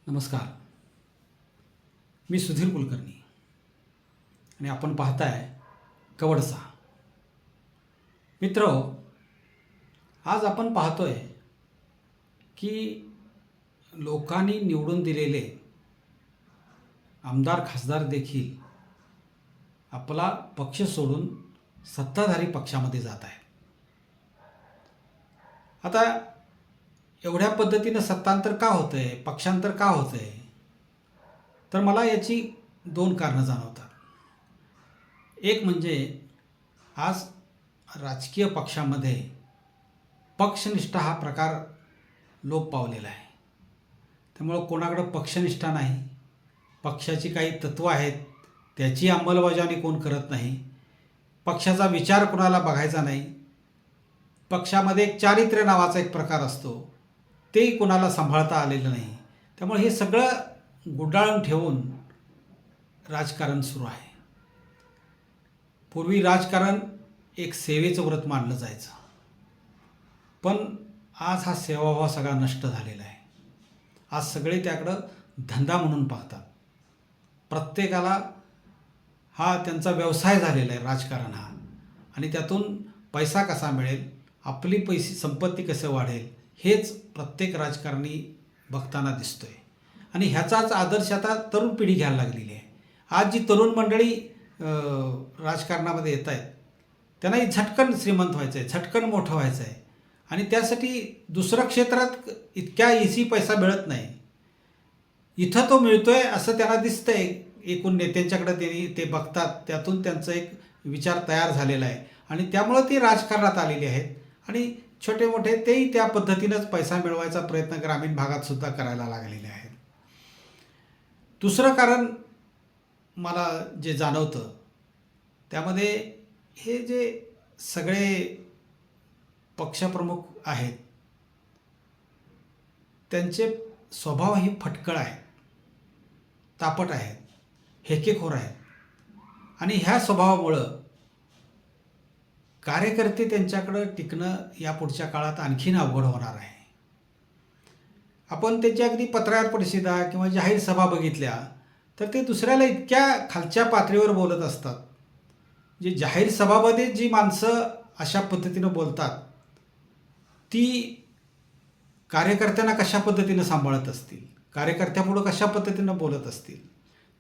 नमस्कार. मी सुधीर कुलकर्णी आणि आपण पाहताय कवडसा. मित्र, आज आपण पाहतोय की लोकांनी निवडून दिलेले आमदार खासदार देखील आपला पक्ष सोडून सत्ताधारी पक्षामध्ये जात आहे. आता एवढ्या पद्धतीनं सत्तांतर का होतंय, पक्षांतर का होतंय, तर मला याची दोन कारणं जाणवतात. एक म्हणजे आज राजकीय पक्षामध्ये पक्षनिष्ठा हा प्रकार लोप पावलेला आहे. त्यामुळं कोणाकडं पक्षनिष्ठा नाही, पक्षाची काही तत्त्वं आहेत त्याची अंमलबजावणी कोण करत नाही, पक्षाचा विचार कोणाला बघायचा नाही, पक्षामध्ये एक चारित्र्य नावाचा एक प्रकार असतो तेही कोणाला सांभाळता आलेलं नाही. त्यामुळे हे सगळं गुंडाळून ठेवून राजकारण सुरू आहे. पूर्वी राजकारण एक सेवेचं व्रत मानलं जायचं, पण आज हा सेवाभाव सगळा नष्ट झालेला आहे. आज सगळे त्याकडं धंदा म्हणून पाहतात. प्रत्येकाला हा त्यांचा व्यवसाय झालेला आहे राजकारण हा, आणि त्यातून पैसा कसा मिळेल, आपली संपत्ती कसं वाढेल, हेच प्रत्येक राजकारणी बघताना दिसतोय. आणि ह्याचाच आदर्श आता तरुण पिढी घ्यायला लागलेली आहे. आज जी तरुण मंडळी राजकारणामध्ये येत आहेत त्यांनाही झटकन श्रीमंत व्हायचं आहे, झटकन मोठं व्हायचं आहे, आणि त्यासाठी दुसऱ्या क्षेत्रात इतक्या इझी पैसा मिळत नाही. इथं तो मिळतोय असं त्यांना दिसतंय. एकूण नेत्यांच्याकडे ते बघतात, त्यातून त्यांचा एक विचार तयार झालेला आहे आणि त्यामुळं ती राजकारणात आलेली आहेत. आणि छोटे मोठे तेही त्या पद्धतीनंच पैसा मिळवायचा प्रयत्न ग्रामीण भागात सुद्धा करायला लागलेले आहेत. दुसरं कारण मला जे जाणवतं त्यामध्ये हे जे सगळे पक्षप्रमुख आहेत त्यांचे स्वभावही फटकळ आहेत, तापट आहेत, हेकेखोर आहेत, आणि ह्या स्वभावामुळं कार्यकर्ते त्यांच्याकडं टिकणं या पुढच्या काळात आणखीन अवघड होणार आहे. आपण त्याच्या अगदी पत्रकार परिषदा किंवा जाहीर सभा बघितल्या तर ते दुसऱ्याला इतक्या खालच्या पातळीवर बोलत असतात. जे जाहीर सभामध्ये जी माणसं अशा पद्धतीनं बोलतात ती कार्यकर्त्यांना कशा पद्धतीनं सांभाळत असतील, कार्यकर्त्यापुढं कशा पद्धतीनं बोलत असतील,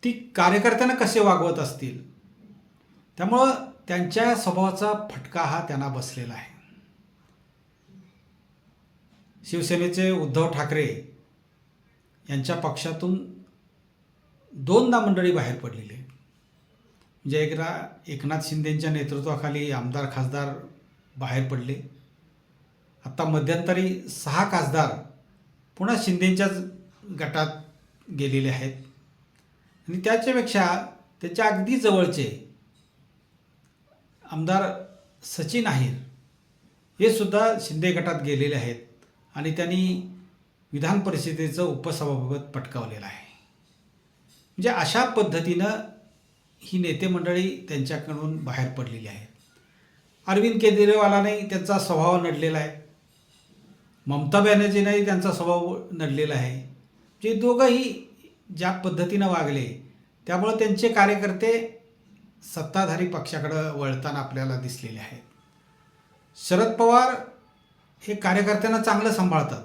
ती कार्यकर्त्यांना कसे वागवत असतील. त्यामुळं त्यांच्या स्वभावाचा फटका हा त्यांना बसलेला आहे. शिवसेनेचे उद्धव ठाकरे यांच्या पक्षातून दोनदा मंडळी बाहेर पडलेली आहे. म्हणजे एकदा एकनाथ शिंदेंच्या नेतृत्वाखाली आमदार खासदार बाहेर पडले. आत्ता मध्यंतरी 6 खासदार पुन्हा शिंदेंच्याच गटात गेलेले आहेत. आणि त्याच्यापेक्षा त्याच्या अगदी जवळचे आमदार सचिन अहिर हे सुद्धा शिंदे गटात गेलेले आहेत आणि त्यांनी विधान परिषदेचं उपसभापद पटकावलेलं आहे. म्हणजे अशा पद्धतीनं ही नेते मंडळी त्यांच्याकडून बाहेर पडलेली आहेत. अरविंद केजरीवालांनाही त्यांचा स्वभाव नडलेला आहे, ममता बॅनर्जींनाही त्यांचा स्वभाव नडलेला आहे. जे दोघंही ज्या पद्धतीनं वागले त्यामुळं त्यांचे कार्यकर्ते सत्ताधारी पक्षाकडं वळताना आपल्याला दिसलेले आहेत. शरद पवार हे कार्यकर्त्यांना चांगलं सांभाळतात,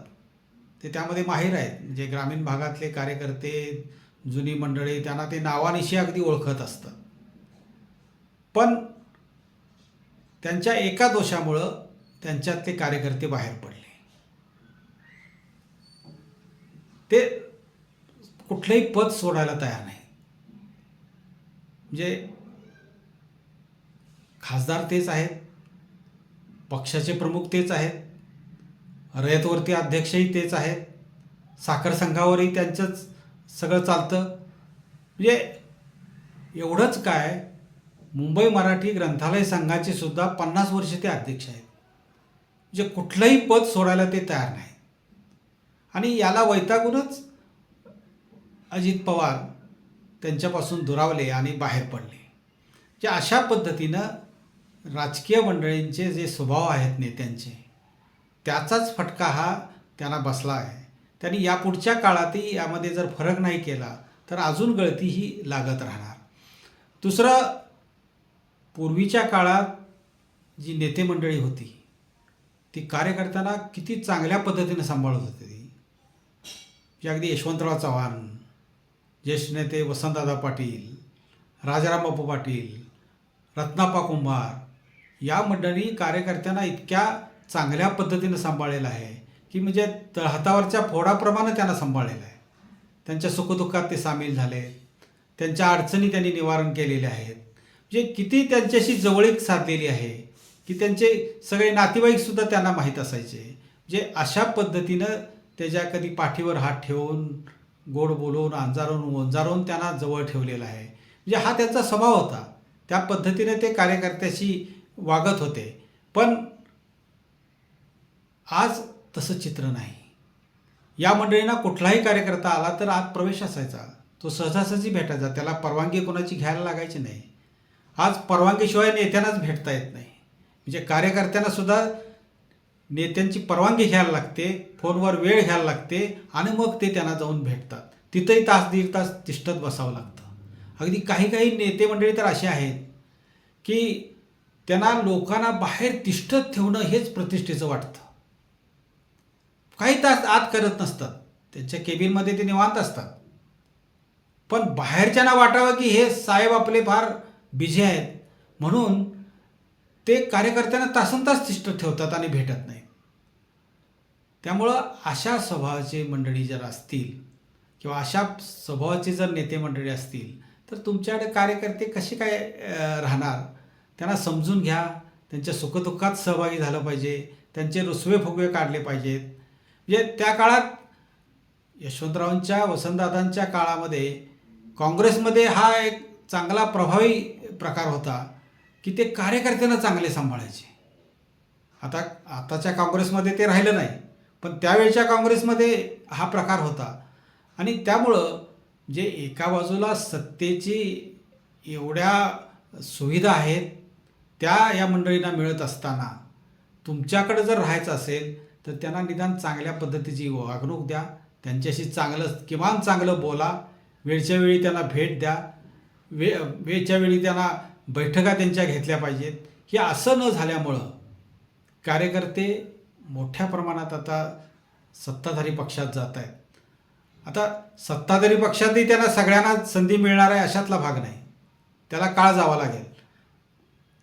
ते त्यामध्ये माहीर आहेत. जे ग्रामीण भागातले कार्यकर्ते, जुनी मंडळी, त्यांना ते नावानिशी अगदी ओळखत असतात. पण त्यांच्या एका दोषामुळं त्यांच्यातले कार्यकर्ते बाहेर पडले. ते कुठलंही पद सोडायला तयार नाही. म्हणजे खासदार तेच आहेत, पक्षाचे प्रमुख तेच आहेत, रयतवर्ती अध्यक्षही तेच आहेत, साखर संघावरही त्यांचंच सगळं चालतं. म्हणजे एवढंच काय, मुंबई मराठी ग्रंथालय संघाचे सुद्धा 50 वर्ष ते अध्यक्ष आहेत. म्हणजे कुठलंही पद सोडायला ते तयार नाही. आणि याला वैतागूनच अजित पवार त्यांच्यापासून दुरावले आणि बाहेर पडले. जे अशा पद्धतीनं राजकीय मंडळींचे जे स्वभाव आहेत नेत्यांचे, त्याचाच फटका हा त्यांना बसला आहे. त्यांनी यापुढच्या काळातही यामध्ये जर फरक नाही केला तर अजून गळती ही लागत राहणार. दुसरं, पूर्वीच्या काळात जी नेते मंडळी होती ती कार्यकर्त्यांना किती चांगल्या पद्धतीने सांभाळत होती. जे अगदी यशवंतराव चव्हाण, ज्येष्ठ नेते वसंतदादा पाटील, राजारामबापू पाटील, रत्नाप्पा कुंभार, या मंडळी कार्यकर्त्यांना इतक्या चांगल्या पद्धतीनं सांभाळलेलं आहे की म्हणजे हातावरच्या फोडाप्रमाणे त्यांना सांभाळलेलं आहे. त्यांच्या सुखदुःखात ते सामील झाले, त्यांच्या अडचणी त्यांनी निवारण केलेल्या आहेत. म्हणजे किती त्यांच्याशी जवळीक साधलेली आहे की त्यांचे सगळे नातेवाईकसुद्धा त्यांना माहीत असायचे. म्हणजे अशा पद्धतीनं त्याच्या कधी पाठीवर हात ठेवून, गोड बोलवून, ओंजारून त्यांना जवळ ठेवलेलं आहे. म्हणजे हा त्यांचा स्वभाव होता. त्या पद्धतीने ते कार्यकर्त्याशी वागत होते. पण आज तसं चित्र नाही. या मंडळींना कुठलाही कार्यकर्ता आला तर आत प्रवेश असायचा, तो सहजासहजी भेटायचा, त्याला परवानगी कोणाची घ्यायला लागायची नाही. आज परवानगीशिवाय नेत्यांनाच भेटता येत नाही. म्हणजे कार्यकर्त्यांनासुद्धा नेत्यांची परवानगी घ्यायला लागते, फोनवर वेळ घ्यायला लागते आणि मग ते त्यांना जाऊन भेटतात. तिथंही तास दीड तास तिष्ठत बसावं लागतं. अगदी काही काही नेते मंडळी तर असे आहेत की त्यांना लोकांना बाहेर तिष्ठत ठेवणं हेच प्रतिष्ठेचं वाटतं. काही तास आत करत नसतात, त्यांच्या केबिनमध्ये ते निवांत असतात. पण बाहेरच्यांना वाटावं की हे साहेब आपले फार बिझी आहेत म्हणून ते कार्यकर्त्यांना तासनतास तिष्ठत ठेवतात आणि भेटत नाहीत. त्यामुळं अशा स्वभावाचे मंडळी जर असतील किंवा अशा स्वभावाचे जर नेते मंडळी असतील तर तुमच्याकडे कार्यकर्ते कसे काय राहणार? त्यांना समजून घ्या, त्यांच्या सुखदुःखात सहभागी झालं पाहिजे, त्यांचे रुसवे फुगवे काढले पाहिजेत. म्हणजे त्या काळात यशवंतरावांच्या, वसंतदादांच्या काळामध्ये काँग्रेसमध्ये हा एक चांगला प्रभावी प्रकार होता की ते कार्यकर्त्यांना चांगले सांभाळायचे. आताच्या काँग्रेसमध्ये ते राहिलं नाही, पण त्यावेळच्या काँग्रेसमध्ये हा प्रकार होता. आणि त्यामुळं जे एका बाजूला सत्तेची एवढ्या सुविधा आहेत त्या या मंडळींना मिळत असताना तुमच्याकडे जर राहायचं असेल तर त्यांना निदान चांगल्या पद्धतीची वागणूक द्या, त्यांच्याशी किमान चांगलं बोला, वेळच्या वेळी त्यांना भेट द्या, वेळच्या वेळी त्यांना बैठका त्यांच्या घेतल्या पाहिजेत. हे असं न झाल्यामुळं कार्यकर्ते मोठ्या प्रमाणात आता सत्ताधारी पक्षात जात आहेत. आता सत्ताधारी पक्षातही त्यांना सगळ्यांना संधी मिळणार आहे अशातला भाग नाही, त्याला काळ जावा लागेल.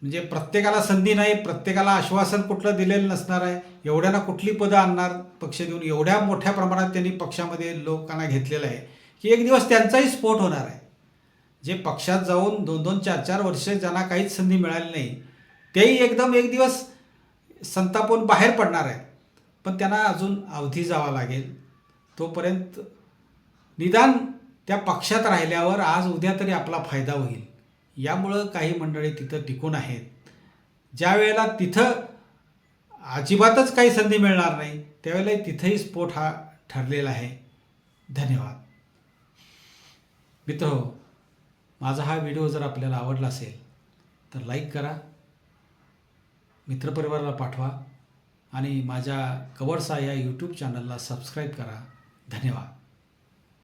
म्हणजे प्रत्येकाला संधी नाही, प्रत्येकाला आश्वासन कुठलं दिलेलं नसणार आहे. एवढ्यांना कुठली पदं आणणार पक्ष देऊन? एवढ्या मोठ्या प्रमाणात त्यांनी पक्षामध्ये लोकांना घेतलेलं आहे की एक दिवस त्यांचाही स्फोट होणार आहे. जे पक्षात जाऊन 2-2, 4-4 वर्ष ज्यांना काहीच संधी मिळाली नाही तेही एकदम एक दिवस संतापून बाहेर पडणार आहेत. पण त्यांना अजून अवधी जावा लागेल. तोपर्यंत निदान त्या पक्षात राहिल्यावर आज उद्या तरी आपला फायदा होईल. यामुळं काही मंडळी तिथं टिकून आहेत. ज्या वेळेला तिथं अजिबातच काही संधी मिळणार नाही त्यावेळेला तिथंही स्फोट हा ठरलेला आहे. धन्यवाद मित्रहो. माझा हा व्हिडिओ जर आपल्याला आवडला असेल तर लाईक करा, मित्रपरिवाराला पाठवा आणि माझ्या कवरसा या यूट्यूब चॅनलला सबस्क्राईब करा. धन्यवाद.